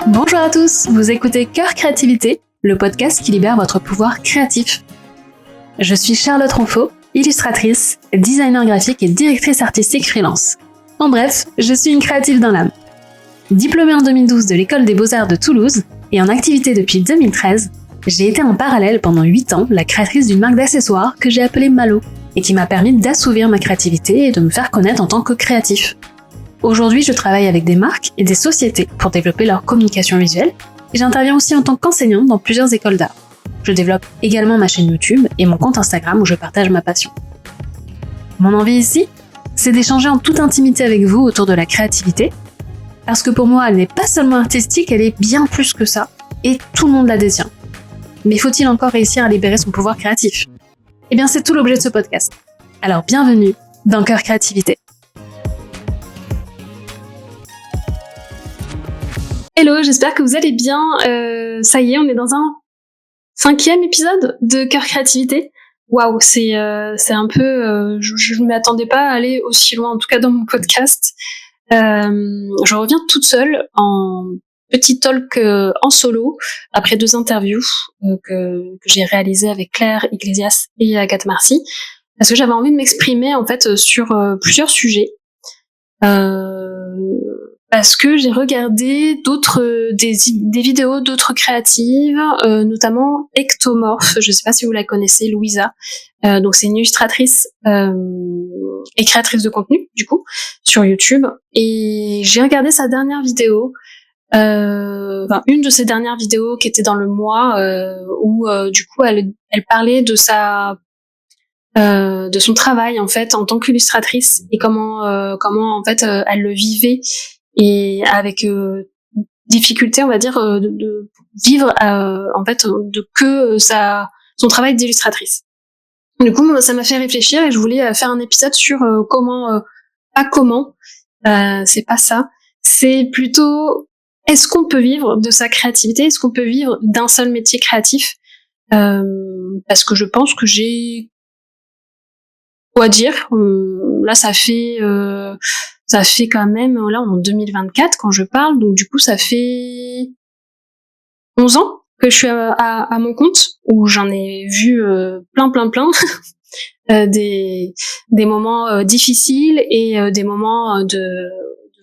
Bonjour à tous, vous écoutez Cœur Créativité, le podcast qui libère votre pouvoir créatif. Je suis Charlotte Ronfaux, illustratrice, designer graphique et directrice artistique freelance. En bref, je suis une créative dans l'âme. Diplômée en 2012 de l'École des Beaux-Arts de Toulouse et en activité depuis 2013, j'ai été en parallèle pendant 8 ans la créatrice d'une marque d'accessoires que j'ai appelée Malo et qui m'a permis d'assouvir ma créativité et de me faire connaître en tant que créatif. Aujourd'hui, je travaille avec des marques et des sociétés pour développer leur communication visuelle et j'interviens aussi en tant qu'enseignante dans plusieurs écoles d'art. Je développe également ma chaîne YouTube et mon compte Instagram où je partage ma passion. Mon envie ici, c'est d'échanger en toute intimité avec vous autour de la créativité, parce que pour moi, elle n'est pas seulement artistique, elle est bien plus que ça, et tout le monde la détient. Mais faut-il encore réussir à libérer son pouvoir créatif ? Eh bien, c'est tout l'objet de ce podcast. Alors, bienvenue dans Cœur Créativité. Hello, j'espère que vous allez bien. Ça y est, on est dans un 5e épisode de Cœur Créativité. Waouh, c'est un peu... je ne m'attendais pas à aller aussi loin, en tout cas dans mon podcast. Je reviens toute seule en petit talk en solo, après 2 interviews que j'ai réalisées avec Claire Iglesias et Agathe Marcy, parce que j'avais envie de m'exprimer en fait sur plusieurs sujets. Parce que j'ai regardé des vidéos d'autres créatives, notamment Ectomorph, je sais pas si vous la connaissez, Louisa. Donc c'est une illustratrice et créatrice de contenu, du coup, sur YouTube. Et j'ai regardé sa dernière vidéo, une de ses dernières vidéos qui était dans le mois, où du coup elle parlait de son travail en fait en tant qu'illustratrice et comment en fait elle le vivait. Et avec difficulté, on va dire, de vivre en fait de que son travail d'illustratrice. Du coup, ça m'a fait réfléchir et je voulais faire un épisode sur c'est pas ça, c'est plutôt est-ce qu'on peut vivre de sa créativité, est-ce qu'on peut vivre d'un seul métier créatif, parce que je pense que j'ai quoi dire. Là, ça fait quand même, là, en 2024, quand je parle, donc du coup, ça fait 11 ans que je suis à mon compte, où j'en ai vu plein, des moments difficiles et des moments de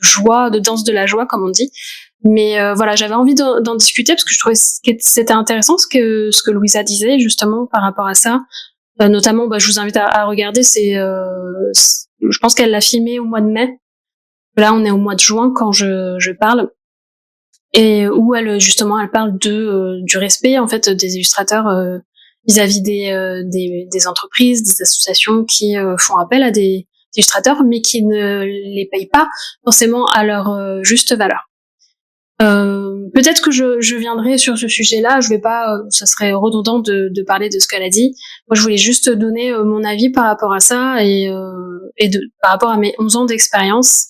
joie, de danse de la joie, comme on dit. Mais voilà, j'avais envie d'en discuter parce que je trouvais que c'était intéressant ce que Louisa disait, justement, par rapport à ça. Notamment, je vous invite à regarder, je pense qu'elle l'a filmé au mois de mai. Là, on est au mois de juin quand je parle, et où elle parle du respect en fait des illustrateurs vis-à-vis des entreprises, des associations qui font appel à des illustrateurs, mais qui ne les payent pas forcément à leur juste valeur. Peut-être que je viendrai sur ce sujet-là. Je vais pas, ça serait redondant de parler de ce qu'elle a dit. Moi, je voulais juste donner mon avis par rapport à ça et par rapport à mes 11 ans d'expérience.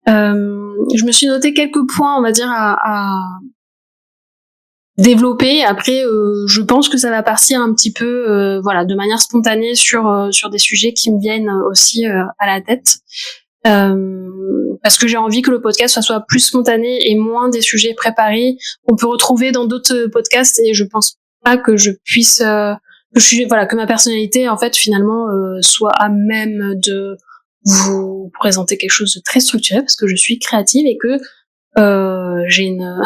Je me suis noté quelques points, on va dire, à développer. Après, je pense que ça va partir un petit peu, de manière spontanée sur des sujets qui me viennent aussi à la tête. Parce que j'ai envie que le podcast soit plus spontané et moins des sujets préparés qu'on peut retrouver dans d'autres podcasts, et je pense pas que je puisse que ma personnalité en fait finalement soit à même de vous présenter quelque chose de très structuré, parce que je suis créative et que j'ai une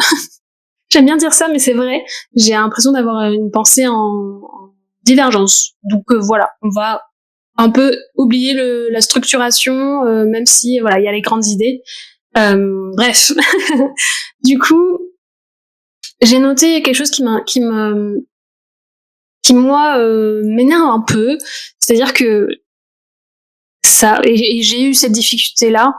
j'aime bien dire ça, mais c'est vrai, j'ai l'impression d'avoir une pensée en divergence. Donc voilà, on va un peu oublier la structuration, même si il y a les grandes idées. Bref, du coup, j'ai noté quelque chose qui moi m'énerve un peu, c'est-à-dire que ça, et j'ai eu cette difficulté-là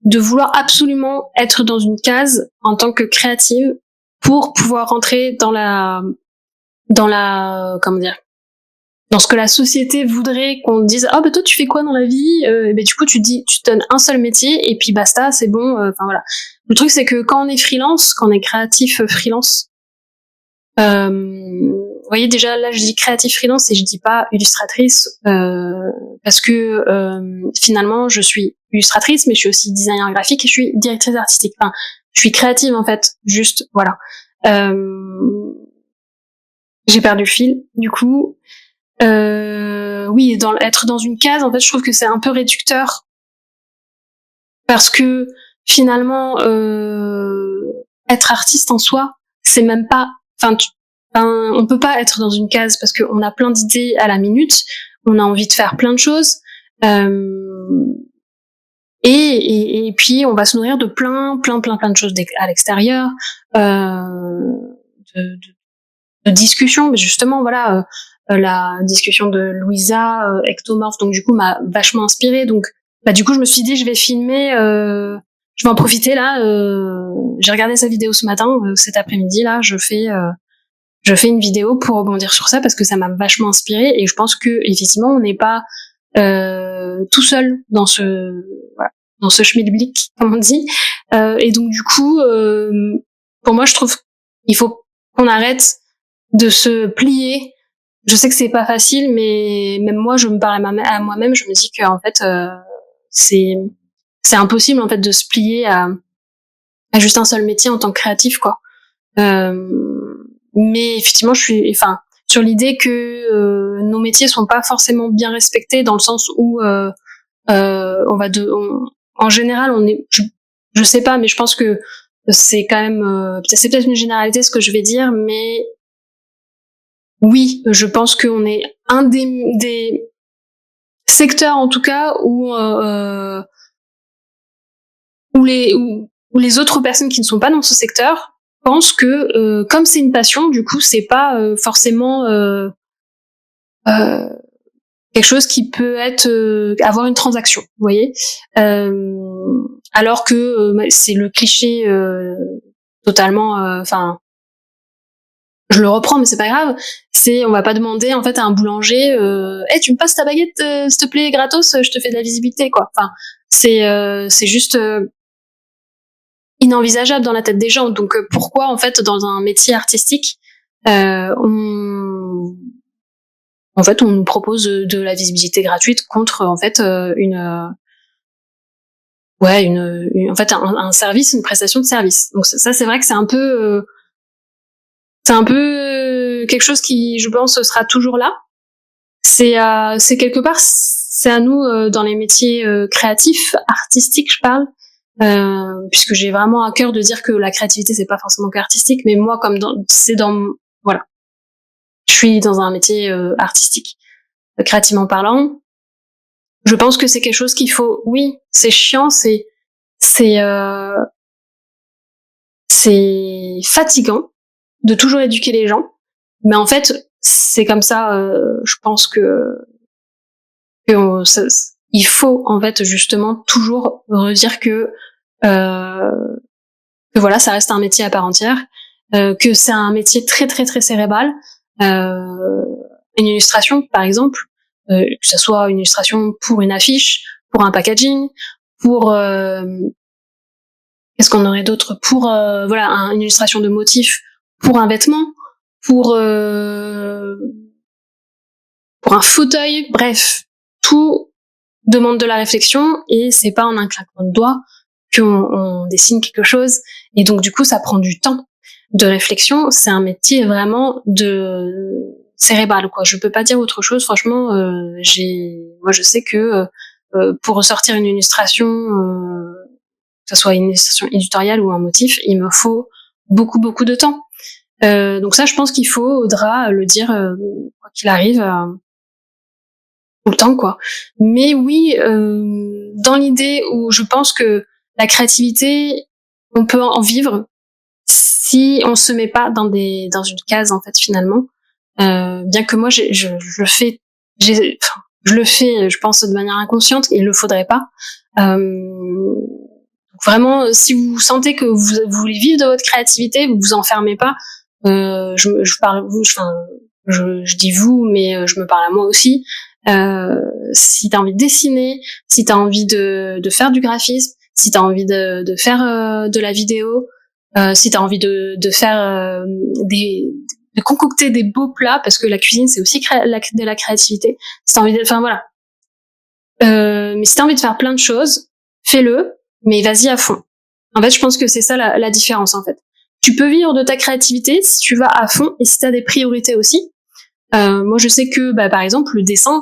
de vouloir absolument être dans une case en tant que créative pour pouvoir rentrer dans dans ce que la société voudrait qu'on dise. Ah, toi tu fais quoi dans la vie? Du coup tu donnes un seul métier et puis basta, c'est bon. Voilà. Le truc c'est que quand on est freelance, quand on est créatif freelance, vous voyez, déjà là je dis créatif freelance et je dis pas illustratrice, parce que finalement je suis illustratrice, mais je suis aussi designer graphique et je suis directrice artistique. Enfin, Je suis créative en fait, juste voilà. J'ai perdu le fil, du coup. Oui, être dans une case, en fait, je trouve que c'est un peu réducteur parce que finalement, être artiste en soi, c'est même pas. On peut pas être dans une case parce qu'on a plein d'idées à la minute, on a envie de faire plein de choses. Et puis on va se nourrir de plein de choses à l'extérieur, de discussions. Mais justement, voilà, la discussion de Louisa, Ectomorph, donc du coup m'a vachement inspirée. Donc, du coup, je me suis dit, je vais filmer, je vais en profiter là. J'ai regardé sa vidéo ce matin, cet après-midi là, je fais une vidéo pour rebondir sur ça parce que ça m'a vachement inspirée et je pense que effectivement on n'est pas tout seul dans ce schmilblick comme on dit, et donc du coup pour moi je trouve il faut qu'on arrête de se plier. Je sais que c'est pas facile, mais même moi je me parle à moi-même, je me dis que en fait c'est impossible en fait de se plier à juste un seul métier en tant que créatif quoi. Mais effectivement, je suis, sur l'idée que nos métiers sont pas forcément bien respectés dans le sens où en général, je sais pas, mais je pense que c'est quand même, c'est peut-être une généralité ce que je vais dire, mais oui, je pense qu'on est un des secteurs en tout cas où les autres personnes qui ne sont pas dans ce secteur pensent que comme c'est une passion, du coup c'est pas forcément quelque chose qui peut être avoir une transaction, vous voyez, alors que c'est le cliché totalement, je le reprends mais c'est pas grave, c'est on va pas demander en fait à un boulanger hey, tu me passes ta baguette s'il te plaît gratos, je te fais de la visibilité quoi. C'est juste inenvisageable dans la tête des gens. Donc pourquoi en fait dans un métier artistique on nous propose de la visibilité gratuite contre en fait en fait un service, une prestation de service. Donc ça c'est vrai que c'est un peu quelque chose qui je pense sera toujours là. C'est quelque part c'est à nous dans les métiers créatifs, artistiques je parle. Puisque j'ai vraiment à cœur de dire que la créativité c'est pas forcément que artistique, mais moi comme voilà, je suis dans un métier artistique, créativement parlant. Je pense que c'est quelque chose qu'il faut. Oui, c'est chiant, c'est fatigant de toujours éduquer les gens, mais en fait c'est comme ça. Je pense il faut en fait justement toujours redire que voilà, ça reste un métier à part entière, que c'est un métier très très très cérébral. Une illustration, par exemple, que ça soit une illustration pour une affiche, pour un packaging, pour qu'est-ce qu'on aurait d'autre, pour une illustration de motif pour un vêtement, pour un fauteuil, bref, tout demande de la réflexion et c'est pas en un claquement de doigts qu'on dessine quelque chose, et donc du coup ça prend du temps de réflexion. C'est un métier vraiment de cérébral quoi, je peux pas dire autre chose. Franchement moi je sais que pour ressortir une illustration, que ce soit une illustration éditoriale ou un motif, il me faut beaucoup de temps. Donc ça je pense qu'il faudra le dire quoi qu'il arrive tout le temps quoi. Mais oui, dans l'idée où je pense que la créativité, on peut en vivre si on se met pas dans une case en fait finalement. Bien que moi je le fais, je pense de manière inconsciente, il le faudrait pas. Vraiment, si vous sentez que vous voulez vivre de votre créativité, vous vous enfermez pas. Je dis vous, mais je me parle à moi aussi. Si t'as envie de dessiner, si t'as envie de faire du graphisme, si t'as envie de faire de la vidéo, si t'as envie de faire de concocter des beaux plats, parce que la cuisine c'est aussi de la créativité. Si t'as envie voilà. Mais si t'as envie de faire plein de choses, fais-le, mais vas-y à fond. En fait, je pense que c'est ça la différence, en fait. Tu peux vivre de ta créativité si tu vas à fond et si t'as des priorités aussi. Moi, je sais que, par exemple, le dessin,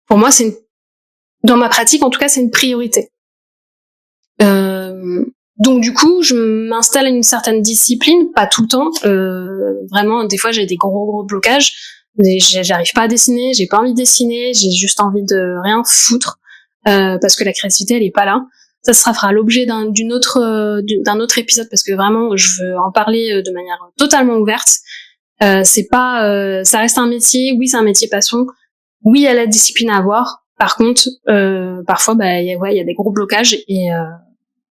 pour moi, dans ma pratique, en tout cas, c'est une priorité. Donc du coup, je m'installe à une certaine discipline, pas tout le temps. Vraiment, des fois, j'ai des gros blocages. J'arrive pas à dessiner, j'ai pas envie de dessiner, j'ai juste envie de rien foutre parce que la créativité, elle est pas là. Ça fera l'objet d'un autre épisode parce que vraiment, je veux en parler de manière totalement ouverte. C'est pas, ça reste un métier. Oui, c'est un métier passion. Oui, il y a la discipline à avoir. Par contre, parfois, il y a des gros blocages et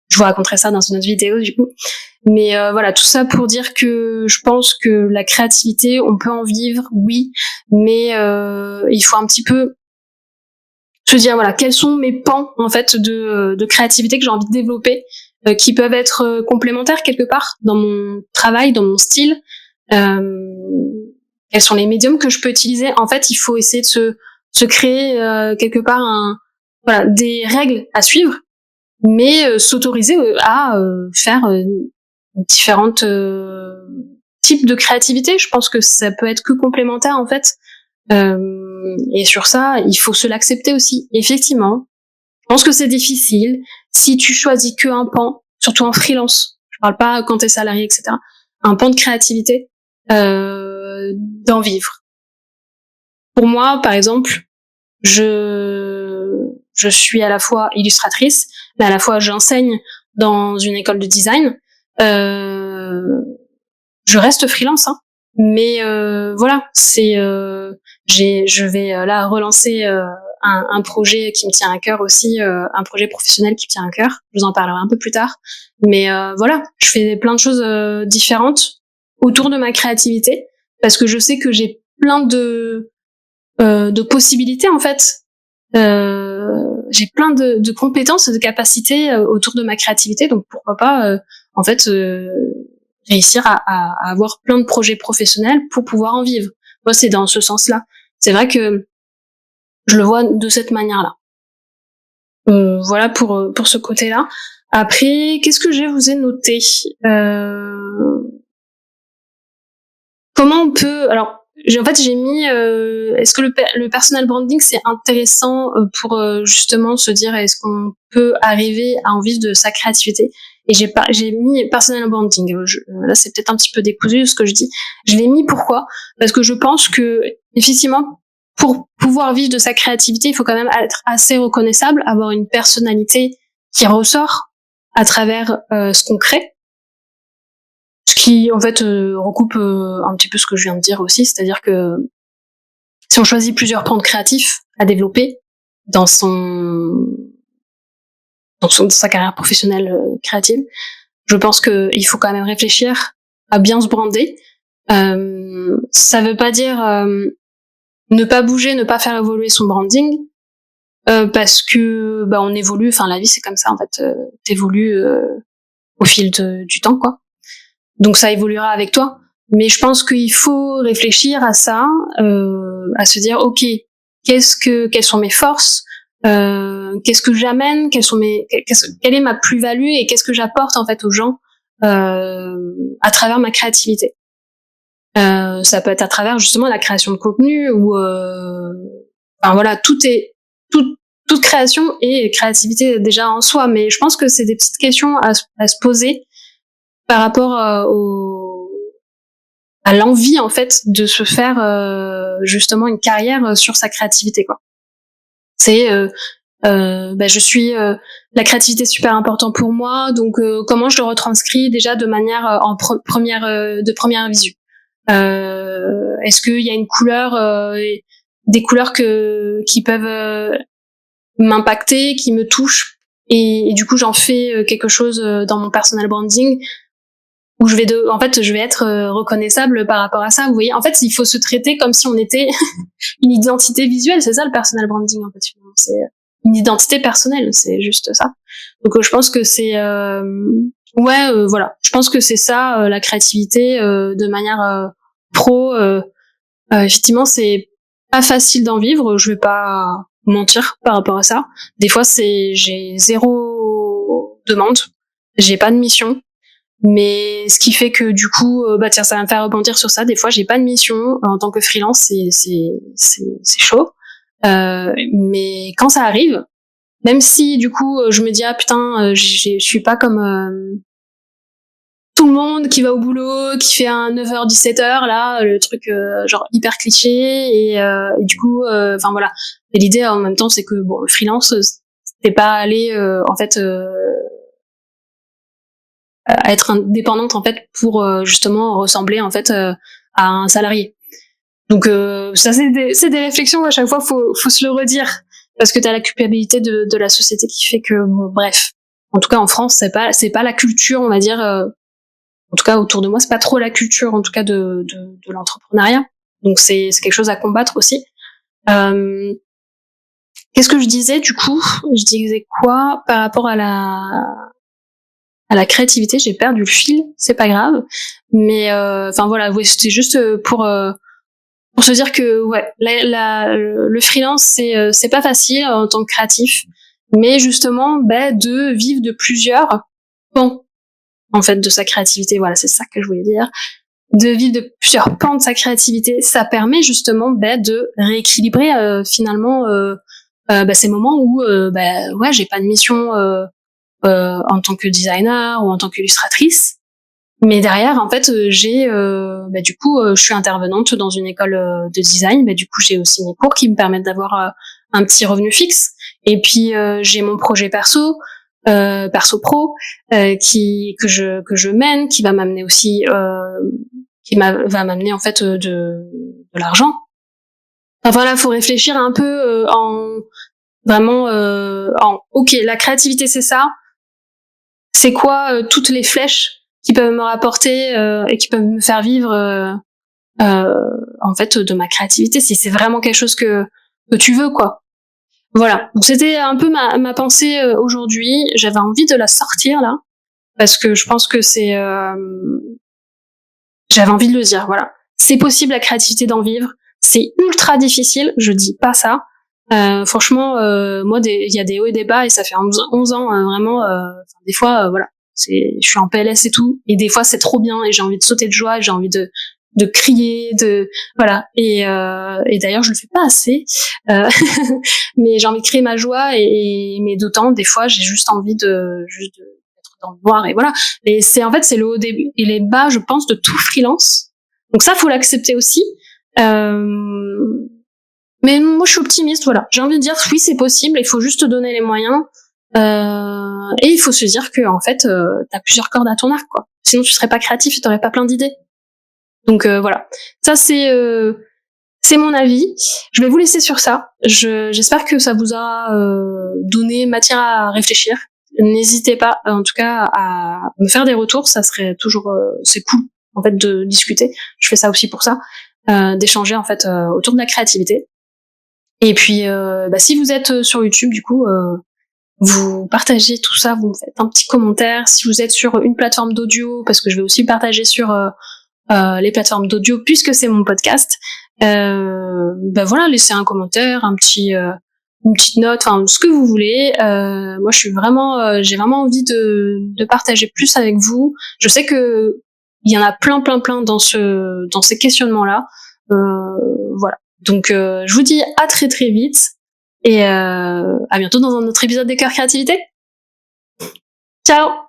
je vous raconterai ça dans une autre vidéo du coup. Mais voilà, tout ça pour dire que je pense que la créativité, on peut en vivre, oui, mais il faut un petit peu se dire voilà, quels sont mes pans en fait de créativité que j'ai envie de développer, qui peuvent être complémentaires quelque part dans mon travail, dans mon style. Quels sont les médiums que je peux utiliser? En fait, il faut essayer de se créer quelque part des règles à suivre, mais s'autoriser à faire différentes types de créativité. Je pense que ça peut être que complémentaire en fait. Et sur ça, il faut se l'accepter aussi. Effectivement, je pense que c'est difficile si tu choisis que un pan, surtout en freelance. Je parle pas quand t'es salarié, etc. Un pan de créativité, d'en vivre. Pour moi, par exemple, je suis à la fois illustratrice, mais à la fois j'enseigne dans une école de design. Je reste freelance, hein. Mais voilà, je vais là relancer un projet qui me tient à cœur aussi, un projet professionnel qui me tient à cœur. Je vous en parlerai un peu plus tard. Mais voilà, je fais plein de choses différentes autour de ma créativité parce que je sais que j'ai plein de possibilités en fait. J'ai plein de compétences et de capacités autour de ma créativité, donc pourquoi pas en fait réussir à avoir plein de projets professionnels pour pouvoir en vivre. Moi, c'est dans ce sens-là. C'est vrai que je le vois de cette manière-là. Voilà pour ce côté-là. Après, qu'est-ce que je vous ai noté? Comment on peut... Alors, j'ai mis est-ce que le personal branding c'est intéressant pour justement se dire est-ce qu'on peut arriver à en vivre de sa créativité, et j'ai mis personal branding. Là c'est peut-être un petit peu décousu ce que je dis. Je l'ai mis pourquoi? Parce que je pense que effectivement pour pouvoir vivre de sa créativité, il faut quand même être assez reconnaissable, avoir une personnalité qui ressort à travers ce qu'on crée. Ce qui, en fait, recoupe un petit peu ce que je viens de dire aussi, c'est-à-dire que si on choisit plusieurs pans créatifs à développer dans sa carrière professionnelle créative, je pense qu'il faut quand même réfléchir à bien se brander. Ça veut pas dire ne pas bouger, ne pas faire évoluer son branding, parce que on évolue. Enfin, la vie c'est comme ça en fait. T'évolues au fil du temps, quoi. Donc ça évoluera avec toi. Mais je pense qu'il faut réfléchir à ça, à se dire ok, quelles sont mes forces, qu'est-ce que j'amène, quelle est ma plus-value et qu'est-ce que j'apporte en fait aux gens à travers ma créativité. Ça peut être à travers justement la création de contenu ou voilà, toute création et créativité déjà en soi. Mais je pense que c'est des petites questions à se poser par rapport à l'envie en fait de se faire justement une carrière sur sa créativité, quoi. C'est je suis la créativité est super important pour moi, donc comment je le retranscris déjà de manière de première visu. Est-ce qu'il y a une couleur, des couleurs qui peuvent m'impacter, qui me touchent, et du coup j'en fais quelque chose dans mon personal branding où je vais être reconnaissable par rapport à ça. Vous voyez, en fait, il faut se traiter comme si on était une identité visuelle. C'est ça le personal branding, en fait. C'est une identité personnelle, c'est juste ça. Donc, je pense que c'est voilà. Je pense que c'est ça la créativité de manière pro. Effectivement, c'est pas facile d'en vivre. Je vais pas mentir par rapport à ça. Des fois, j'ai zéro demande. J'ai pas de mission. Mais ce qui fait que du coup, tiens, ça va me faire rebondir sur ça. Des fois, j'ai pas de mission en tant que freelance, c'est chaud. Mais quand ça arrive, même si du coup, je me dis je suis pas comme tout le monde qui va au boulot, qui fait un 9h 17h là, le truc genre hyper cliché et du coup, enfin voilà. Et l'idée en même temps, c'est que bon, le freelance, t'es pas allé à être indépendante en fait pour justement ressembler en fait à un salarié. Donc ça c'est des réflexions à chaque fois faut se le redire parce que t'as la culpabilité de la société qui fait que bon bref. En tout cas en France c'est pas la culture on va dire en tout cas autour de moi c'est pas trop la culture en tout cas de l'entrepreneuriat. Donc c'est quelque chose à combattre aussi. Qu'est-ce que je disais du coup? Je disais quoi par rapport à la créativité, j'ai perdu le fil, c'est pas grave, mais enfin voilà, ouais, c'était juste pour se dire que ouais, le freelance c'est pas facile en tant que créatif, mais justement de vivre de plusieurs pans en fait de sa créativité, voilà, c'est ça que je voulais dire, de vivre de plusieurs pans de sa créativité, ça permet justement de rééquilibrer finalement ces moments où ouais, j'ai pas de mission en tant que designer ou en tant qu'illustratrice. Mais derrière, en fait, j'ai, du coup, je suis intervenante dans une école de design. Du coup, j'ai aussi mes cours qui me permettent d'avoir un petit revenu fixe. Et puis, j'ai mon projet perso pro, que je mène, qui va m'amener aussi, va m'amener en fait de l'argent. Enfin voilà, faut réfléchir un peu ok, la créativité c'est ça. C'est quoi toutes les flèches qui peuvent me rapporter et qui peuvent me faire vivre en fait de ma créativité si c'est vraiment quelque chose que tu veux quoi. Voilà, donc c'était un peu ma pensée aujourd'hui, j'avais envie de la sortir là parce que je pense que j'avais envie de le dire, voilà. C'est possible la créativité d'en vivre, c'est ultra difficile, je dis pas ça. Franchement, moi, il y a des hauts et des bas et ça fait 11 ans vraiment. Des fois, voilà, je suis en PLS et tout, et des fois c'est trop bien et j'ai envie de sauter de joie, j'ai envie de crier, voilà. Et d'ailleurs, je le fais pas assez, mais j'ai envie de créer ma joie mais d'autant des fois j'ai juste envie de être dans le noir et voilà. Et en fait c'est le haut et les bas, je pense, de tout freelance. Donc ça, faut l'accepter aussi. Mais moi, je suis optimiste, voilà. J'ai envie de dire, oui, c'est possible, il faut juste te donner les moyens. Et il faut se dire que, en fait, t'as plusieurs cordes à ton arc, quoi. Sinon, tu serais pas créatif et t'aurais pas plein d'idées. Donc, voilà. Ça, c'est mon avis. Je vais vous laisser sur ça. J'espère que ça vous a donné matière à réfléchir. N'hésitez pas, en tout cas, à me faire des retours. Ça serait toujours... c'est cool, en fait, de discuter. Je fais ça aussi pour ça. D'échanger, en fait, autour de la créativité. Et puis, si vous êtes sur YouTube, du coup, vous partagez tout ça, vous me faites un petit commentaire. Si vous êtes sur une plateforme d'audio, parce que je vais aussi partager sur les plateformes d'audio, puisque c'est mon podcast, voilà, laissez un commentaire, une petite note, enfin ce que vous voulez. Moi, j'ai vraiment envie de partager plus avec vous. Je sais que il y en a plein dans ces questionnements-là. Voilà. Donc, je vous dis à très très vite et à bientôt dans un autre épisode des Cœurs Créativité. Ciao!